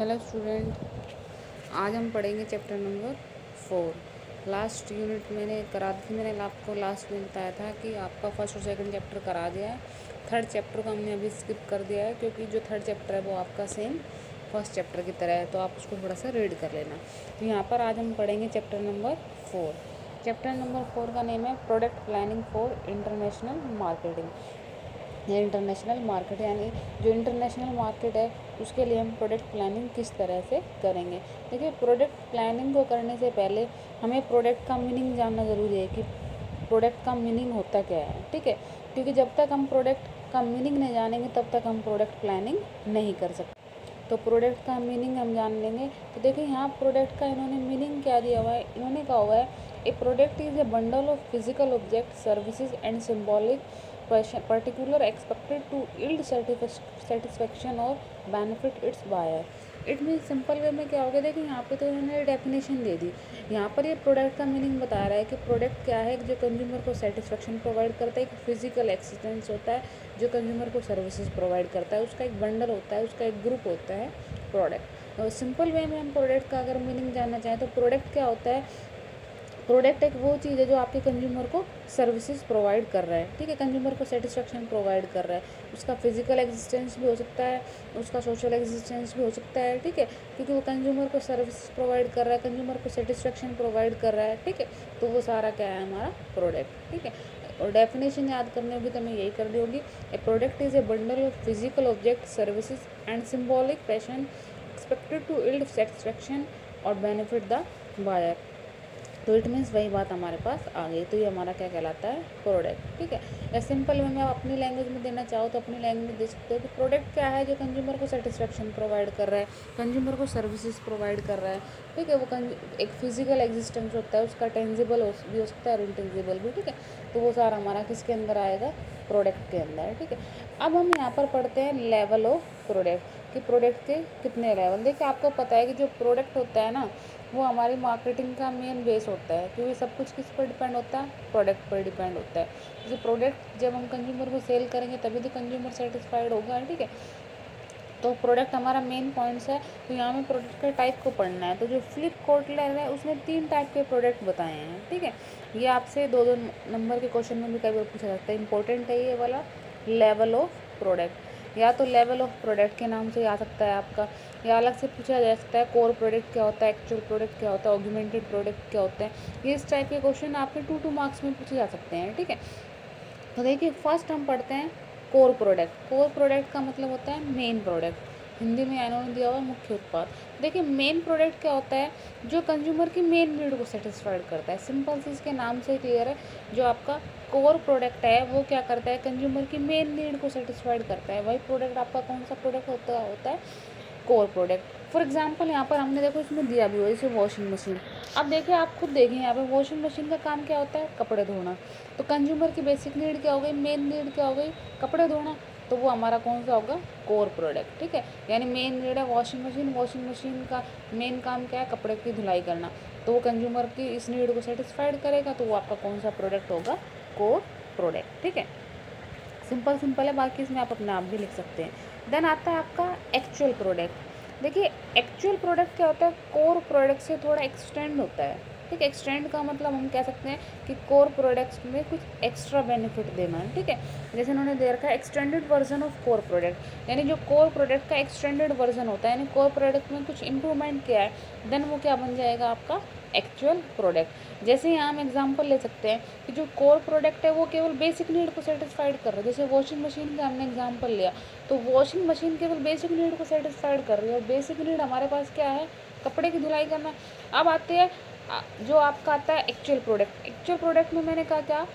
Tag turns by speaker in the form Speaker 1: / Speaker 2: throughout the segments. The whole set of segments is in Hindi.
Speaker 1: हेलो स्टूडेंट, आज हम पढ़ेंगे चैप्टर नंबर 4। लास्ट यूनिट मैंने करा दी थी। मैंने आपको लास्ट में बताया था कि आपका फर्स्ट और सेकंड चैप्टर करा दिया है। थर्ड चैप्टर को हमने अभी स्किप कर दिया है क्योंकि जो थर्ड चैप्टर है वो आपका सेम फर्स्ट चैप्टर की तरह है, तो आप उसको थोड़ा सा रीड कर लेना। तो यहाँ पर आज हम पढ़ेंगे चैप्टर नंबर 4। चैप्टर नंबर 4 का नेम है product planning for international marketing या इंटरनेशनल मार्केट, यानी जो इंटरनेशनल मार्केट है उसके लिए हम प्रोडक्ट प्लानिंग किस तरह से करेंगे। देखिए, प्रोडक्ट प्लानिंग को करने से पहले हमें प्रोडक्ट का मीनिंग जानना ज़रूरी है कि प्रोडक्ट का मीनिंग होता क्या है। ठीक है, क्योंकि जब तक हम प्रोडक्ट का मीनिंग नहीं जानेंगे तब तक हम प्रोडक्ट प्लानिंग नहीं कर सकते। तो प्रोडक्ट का मीनिंग हम जान लेंगे। तो देखिए, यहाँ प्रोडक्ट का इन्होंने मीनिंग क्या दिया हुआ है। इन्होंने कहा हुआ है a product is a bundle of physical object services and symbolic particular expected to yield satisfaction or benefit its buyer। It mean simple way में क्या हो गया, देखिए यहाँ पे तो इन्होंने डेफिनेशन दे दी। यहाँ पर ये प्रोडक्ट का मीनिंग बता रहा है कि प्रोडक्ट क्या है, जो कंज्यूमर को सेटिस्फेक्शन प्रोवाइड करता है। एक फिजिकल एक्सिस्टेंस होता है जो कंज्यूमर को सर्विसेज प्रोवाइड करता है, उसका एक बंडल होता है, उसका एक ग्रुप होता है प्रोडक्ट। और सिंपल वे में हम प्रोडक्ट का अगर मीनिंग जानना चाहें तो प्रोडक्ट क्या होता है। प्रोडक्ट एक वो चीज़ है जो आपके कंज्यूमर को सर्विसेज प्रोवाइड कर रहा है। ठीक है, कंज्यूमर को सेटिस्फेक्शन प्रोवाइड कर रहा है। उसका फिजिकल एग्जिस्टेंस भी हो सकता है, उसका सोशल एग्जिस्टेंस भी हो सकता है। ठीक है, क्योंकि वो कंज्यूमर को सर्विस प्रोवाइड कर रहा है, कंज्यूमर को सेटिस्फेक्शन प्रोवाइड कर रहा है। ठीक है, तो वो सारा क्या है, हमारा प्रोडक्ट। ठीक है, और डेफिनेशन याद करनी होगी तो मैं यही कर दी होगी। A product is a bundle of physical object services and symbolic passion expected to yield satisfaction और बेनिफिट द बायर। तो इट मीन्स वही बात हमारे पास आ गई। तो ये हमारा क्या कहलाता है, प्रोडक्ट। ठीक है, या सिंपल में आप अपनी लैंग्वेज में देना चाहो तो अपनी लैंग्वेज में दे सकते हो कि प्रोडक्ट क्या है, जो कंज्यूमर को सेटिस्फेक्शन प्रोवाइड कर रहा है, कंज्यूमर को सर्विसेज प्रोवाइड कर रहा है। ठीक है, वो एक फिजिकल एग्जिस्टेंस होता है, उसका टेंजिबल भी हो सकता है और इनटेंजिबल भी। ठीक है, तो वो सारा हमारा किसके अंदर आएगा, प्रोडक्ट के अंदर। ठीक है, अब हम यहाँ पर पढ़ते हैं लेवल ऑफ प्रोडक्ट, कि प्रोडक्ट के कितने लेवल। देखिए, आपको पता है कि जो प्रोडक्ट होता है ना, वो हमारी मार्केटिंग का मेन बेस होता है, क्योंकि सब कुछ किस पर डिपेंड होता है, प्रोडक्ट पर डिपेंड होता है। जैसे प्रोडक्ट जब हम कंज्यूमर को सेल करेंगे तभी तो कंज्यूमर सेटिस्फाइड होगा। ठीक है, तो प्रोडक्ट हमारा मेन पॉइंट्स है। तो यहाँ में प्रोडक्ट के टाइप को पढ़ना है। तो जो फ्लिप कोटलर है उसने 3 टाइप के प्रोडक्ट बताए हैं। ठीक है, ये आपसे 2-2 नंबर के क्वेश्चन में भी कई बार पूछा जाता है, इंपॉर्टेंट है ये वाला। लेवल ऑफ प्रोडक्ट, या तो लेवल ऑफ प्रोडक्ट के नाम से आ सकता है आपका, या अलग से पूछा जा सकता है कोर प्रोडक्ट क्या होता है, एक्चुअल प्रोडक्ट क्या होता है, ऑगमेंटेड प्रोडक्ट क्या होता है। ये इस टाइप के क्वेश्चन आपके 2-2 मार्क्स में पूछे जा सकते हैं। ठीक है, तो देखिए फर्स्ट हम पढ़ते हैं कोर प्रोडक्ट। कोर प्रोडक्ट का मतलब होता है मेन प्रोडक्ट, हिंदी में इन्होंने दिया हुआ मुख्य उत्पाद। देखिए, मेन प्रोडक्ट क्या होता है, जो कंज्यूमर की मेन नीड को सेटिस्फाइड करता है। सिंपल से इसके नाम से क्लियर है। जो आपका कोर प्रोडक्ट है वो क्या करता है, कंज्यूमर की मेन नीड को सेटिस्फाइड करता है। वही प्रोडक्ट आपका कौन सा प्रोडक्ट होता है, कोर प्रोडक्ट। फॉर एग्जांपल यहाँ पर हमने देखो इसमें दिया भी हो, जैसे वॉशिंग मशीन। अब देखिए, आप खुद देखिए यहाँ पे वॉशिंग मशीन का काम क्या होता है, कपड़े धोना। तो कंज्यूमर की बेसिक नीड क्या हो गई, मेन नीड क्या हो गई, कपड़े धोना। तो वो हमारा कौन सा होगा, कोर प्रोडक्ट। ठीक है, यानी मेन नीड है वॉशिंग मशीन, वॉशिंग मशीन का मेन काम क्या है, कपड़े की धुलाई करना। तो वो कंज्यूमर की इस नीड को सेटिस्फाइड करेगा, तो वो आपका कौन सा प्रोडक्ट होगा, कोर प्रोडक्ट। ठीक है, सिंपल है, बाकी इसमें आप अपने आप भी लिख सकते हैं। देन आता है आपका एक्चुअल प्रोडक्ट। देखिए, एक्चुअल प्रोडक्ट क्या होता है, कोर प्रोडक्ट से थोड़ा एक्सटेंड होता है। ठीक है, एक्सटेंड का मतलब हम कह सकते हैं कि कोर प्रोडक्ट्स में कुछ एक्स्ट्रा बेनिफिट देना है। ठीक है, जैसे उन्होंने दे रखा है extended version of core product, यानी जो कोर प्रोडक्ट का एक्सटेंडेड वर्जन होता है, यानी कोर प्रोडक्ट में कुछ इंप्रूवमेंट किया है, देन वो क्या बन जाएगा, आपका एक्चुअल प्रोडक्ट। जैसे यहाँ हम एग्जांपल ले सकते हैं कि जो कोर प्रोडक्ट है वो केवल बेसिक नीड को सेटिस्फाइड कर रहा है। जैसे वॉशिंग मशीन का हमने एग्जांपल लिया, तो वॉशिंग मशीन केवल बेसिक नीड को सेटिस्फाइड कर रही है, और बेसिक नीड हमारे पास क्या है, कपड़े की धुलाई करना। अब आते हैं जो आपका आता है एक्चुअल प्रोडक्ट। एक्चुअल प्रोडक्ट में मैंने कहा क्या,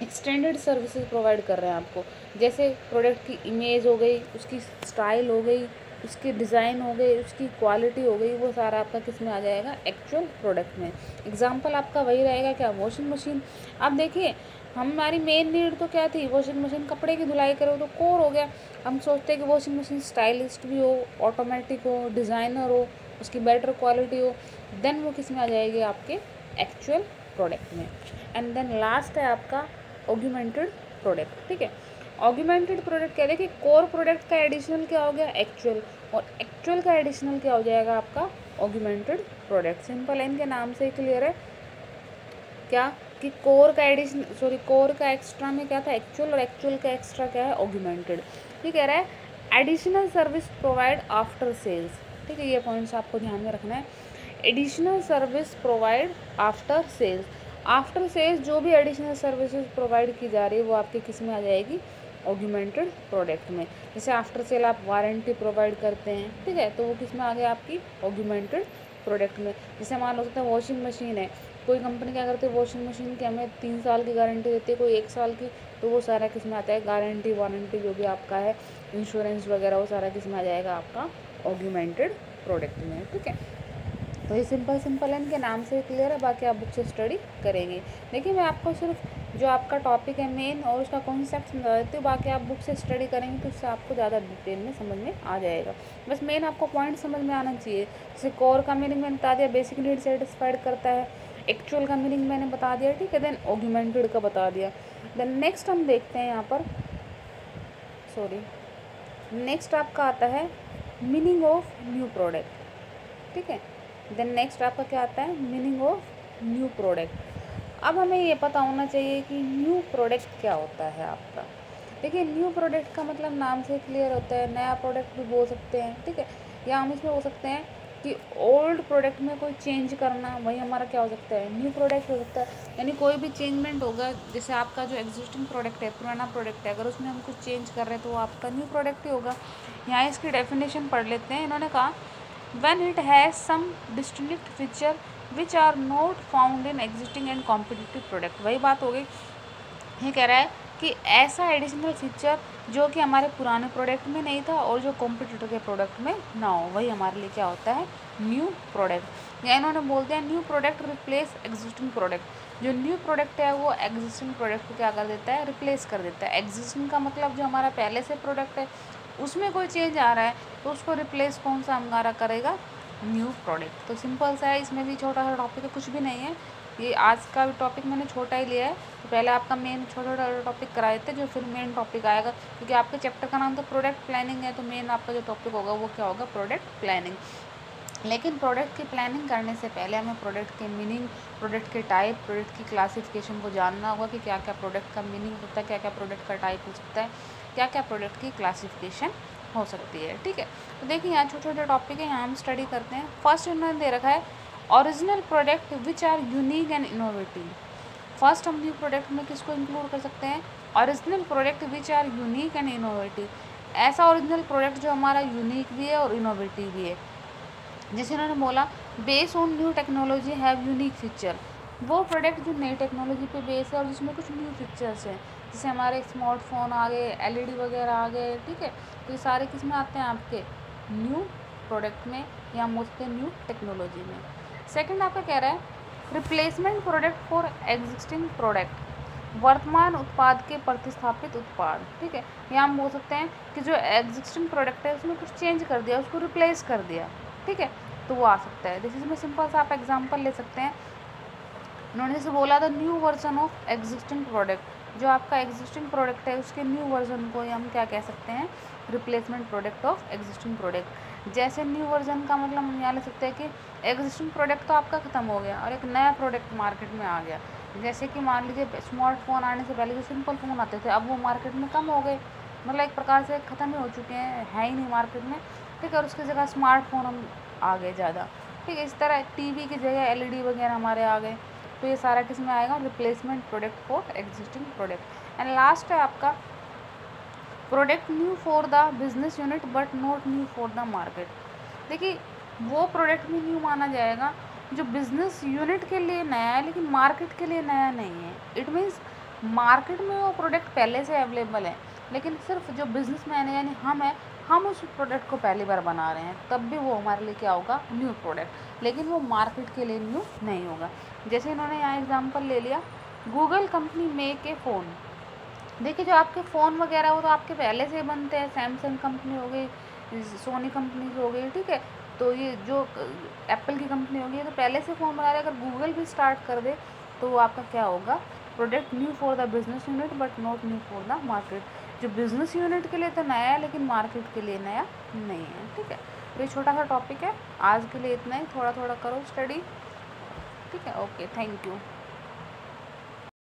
Speaker 1: एक्सटेंडेड सर्विसेज प्रोवाइड कर रहे हैं आपको। जैसे प्रोडक्ट की इमेज हो गई, उसकी स्टाइल हो गई, उसकी डिज़ाइन हो गई, उसकी क्वालिटी हो गई, वो सारा आपका किस में आ जाएगा, एक्चुअल प्रोडक्ट में। एग्जांपल आपका वही रहेगा क्या, वॉशिंग मशीन। अब देखिए, हमारी मेन नीड तो क्या थी, वॉशिंग मशीन, कपड़े की धुलाई करो, तो कोर हो गया। हम सोचते हैं कि वॉशिंग मशीन स्टाइलिस्ट भी हो, ऑटोमेटिक हो, डिज़ाइनर हो, उसकी बेटर क्वालिटी हो, देन वो किस में आ जाएगी, आपके एक्चुअल प्रोडक्ट में। एंड देन लास्ट है आपका ऑगमेंटेड प्रोडक्ट। ठीक है, ऑगमेंटेड प्रोडक्ट क्या, देखिए कोर प्रोडक्ट का एडिशनल क्या हो गया, एक्चुअल। और एक्चुअल का एडिशनल क्या हो जाएगा आपका ऑगमेंटेड प्रोडक्ट। सिंपल है, इनके नाम से ही क्लियर है क्या कि कोर का एडिशन कोर का एक्स्ट्रा में क्या था एक्चुअल, और एक्चुअल का एक्स्ट्रा क्या है ऑगमेंटेड। ये कह रहा है additional service provide after sales. ठीक है, ये पॉइंट्स आपको ध्यान में रखना है। Additional service provide after sales, after sales जो भी एडिशनल सर्विसेज प्रोवाइड की जा रही है वो आपके किस में आ जाएगी ऑगमेंटेड प्रोडक्ट में। जैसे आफ्टर सेल आप वारंटी प्रोवाइड करते हैं, ठीक है, तो वो किस में आ गया आपकी ऑगमेंटेड प्रोडक्ट में। जैसे मान लो सकते हैं वॉशिंग मशीन है, कोई कंपनी क्या करती है वॉशिंग मशीन की हमें 3 साल की गारंटी देती है, कोई 1 साल की, तो वो सारा किस में आता है गारंटी वारंटी जो भी आपका है इंश्योरेंस वगैरह वो सारा किस में आ जाएगा आपका ऑगमेंटेड प्रोडक्ट में। ठीक है, तो ये सिंपल है, इनके नाम से क्लियर है, बाकी आप बुक से स्टडी करेंगे। देखिए मैं आपको सिर्फ जो आपका टॉपिक है मेन और उसका कॉन्सेप्ट समझा देती हूँ, बाकी आप बुक से स्टडी करेंगे तो उससे आपको ज़्यादा डिटेल में समझ में आ जाएगा। बस मेन आपको पॉइंट समझ में आना चाहिए। जैसे कोर का मीनिंग मैंने बता दिया, बेसिक नीड सेटिस्फाइड करता है। एक्चुअल का मीनिंग मैंने बता दिया, ठीक है, देन ऑगमेंटेड का बता दिया। देन नेक्स्ट हम देखते हैं यहाँ पर, नेक्स्ट आपका आता है मीनिंग ऑफ न्यू प्रोडक्ट। ठीक है, देन नेक्स्ट आपका क्या आता है मीनिंग ऑफ न्यू प्रोडक्ट। अब हमें ये पता होना चाहिए कि न्यू प्रोडक्ट क्या होता है आपका। देखिए न्यू प्रोडक्ट का मतलब नाम से क्लियर होता है, नया प्रोडक्ट भी बोल सकते हैं, ठीक है, या हम इसमें बोल सकते हैं कि ओल्ड प्रोडक्ट में कोई चेंज करना, वही हमारा क्या हो सकता है न्यू प्रोडक्ट हो सकता है। यानी कोई भी चेंजमेंट होगा, जैसे आपका जो एग्जिस्टिंग प्रोडक्ट है पुराना प्रोडक्ट है, अगर उसमें हम कुछ चेंज कर रहे हैं तो वो आपका न्यू प्रोडक्ट ही होगा। यहाँ इसकी डेफिनेशन पढ़ लेते हैं। इन्होंने कहा when it has some distinct feature which are not found in existing and competitive product। वही बात हो गई, ये कह रहा है कि ऐसा एडिशनल फीचर जो कि हमारे पुराने प्रोडक्ट में नहीं था और जो कॉम्पिटिटर के प्रोडक्ट में ना हो, वही हमारे लिए क्या होता है न्यू प्रोडक्ट। या इन्होंने बोल दिया new product replace existing product. जो न्यू प्रोडक्ट है वो एग्जिस्टिंग प्रोडक्ट को क्या कर देता है रिप्लेस कर देता है। एग्जिस्टिंग का मतलब जो हमारा पहले से प्रोडक्ट है उसमें कोई चेंज आ रहा है तो उसको रिप्लेस कौन सा हमारा करेगा न्यू प्रोडक्ट। तो सिंपल सा है, इसमें भी छोटा सा टॉपिक है, कुछ भी नहीं है। ये आज का भी टॉपिक मैंने छोटा ही लिया है, तो पहले आपका मेन छोटा छोटा टॉपिक कराए थे जो फिर मेन टॉपिक आएगा, क्योंकि आपके चैप्टर का नाम तो प्रोडक्ट प्लानिंग है, तो मेन आपका जो टॉपिक होगा वो क्या होगा प्रोडक्ट प्लानिंग। लेकिन प्रोडक्ट की प्लानिंग करने से पहले हमें प्रोडक्ट के मीनिंग, प्रोडक्ट के टाइप, प्रोडक्ट की क्लासिफिकेशन को जानना होगा कि क्या क्या प्रोडक्ट का मीनिंग होता है, क्या क्या प्रोडक्ट का टाइप हो सकता है, क्या क्या प्रोडक्ट की क्लासिफिकेशन हो सकती है। ठीक है, तो देखिए यहाँ छोटे छोटे टॉपिक है, यहाँ हम स्टडी करते हैं। फर्स्ट इन्होंने दे रखा है original product which are unique and innovative. First हम न्यू प्रोडक्ट में किसको इंक्लूड कर सकते हैं original product which are unique and innovative. ऐसा ओरिजिनल प्रोडक्ट जो हमारा यूनिक भी है और इनोवेटिव भी है। जैसे इन्होंने बोला base on new technology have unique feature, वो प्रोडक्ट जो नई टेक्नोलॉजी पे बेस है और जिसमें कुछ न्यू फीचर्स हैं, जैसे हमारे स्मार्टफोन आ गए, एलईडी वगैरह आ गए, ठीक है, तो ये सारे किस में आते हैं आपके न्यू प्रोडक्ट में या मोस्ट न्यू टेक्नोलॉजी में। सेकंड आपका कह रहा है replacement product for existing product, वर्तमान उत्पाद के प्रतिस्थापित उत्पाद। ठीक है, या हम बोल सकते हैं कि जो एग्जिस्टिंग प्रोडक्ट है उसमें कुछ चेंज कर दिया, उसको रिप्लेस कर दिया, ठीक है, तो वो आ सकता है। जैसे इसमें सिंपल सा आप एग्जांपल ले सकते हैं, उन्होंने जैसे बोला था new version of existing product, जो आपका एग्जिस्टिंग प्रोडक्ट है उसके न्यू वर्जन को हम क्या कह सकते हैं replacement product of existing product. जैसे न्यू वर्जन का मतलब हम यहाँ ले सकते हैं कि एग्जिस्टिंग प्रोडक्ट तो आपका ख़त्म हो गया और एक नया प्रोडक्ट मार्केट में आ गया। जैसे कि मान लीजिए स्मार्टफोन आने से पहले जो सिंपल फ़ोन आते थे अब वो मार्केट में कम हो गए, मतलब एक प्रकार से ख़त्म ही हो चुके हैं, है ही नहीं मार्केट में, ठीक है, और उसकी जगह स्मार्टफोन हम आ गए ज़्यादा, ठीक है। इस तरह टीवी की जगह एलईडी वगैरह हमारे आ गए, तो ये सारा किस में आएगा replacement product for existing product. And last है आपका product new for the business unit but not new for the market. देखिए वो प्रोडक्ट भी न्यू माना जाएगा जो बिजनेस यूनिट के लिए नया है लेकिन मार्केट के लिए नया नहीं है। इट मीन्स मार्केट में वो प्रोडक्ट पहले से अवेलेबल है लेकिन सिर्फ जो बिजनेस मैन है यानी हम उस प्रोडक्ट को पहली बार बना रहे हैं, तब भी वो हमारे लिए क्या होगा न्यू प्रोडक्ट, लेकिन वो मार्केट के लिए न्यू नहीं होगा। जैसे इन्होंने यहाँ एग्जांपल ले लिया Google company make a phone. देखिए जो आपके फ़ोन वगैरह वो तो आपके पहले से बनते हैं, सैमसंग कंपनी हो गई, सोनी कंपनी हो गई, ठीक है, तो ये जो एप्पल की कंपनी होगी ये तो पहले से फ़ोन बना रहे। अगर गूगल भी स्टार्ट कर दे तो वो आपका क्या होगा product new for the business unit but not new for the market. जो बिज़नेस यूनिट के लिए तो नया है लेकिन मार्केट के लिए नया नहीं है। ठीक है, तो ये छोटा सा टॉपिक है, आज के लिए इतना ही। थोड़ा थोड़ा करो स्टडी। ठीक है, ओके, थैंक यू।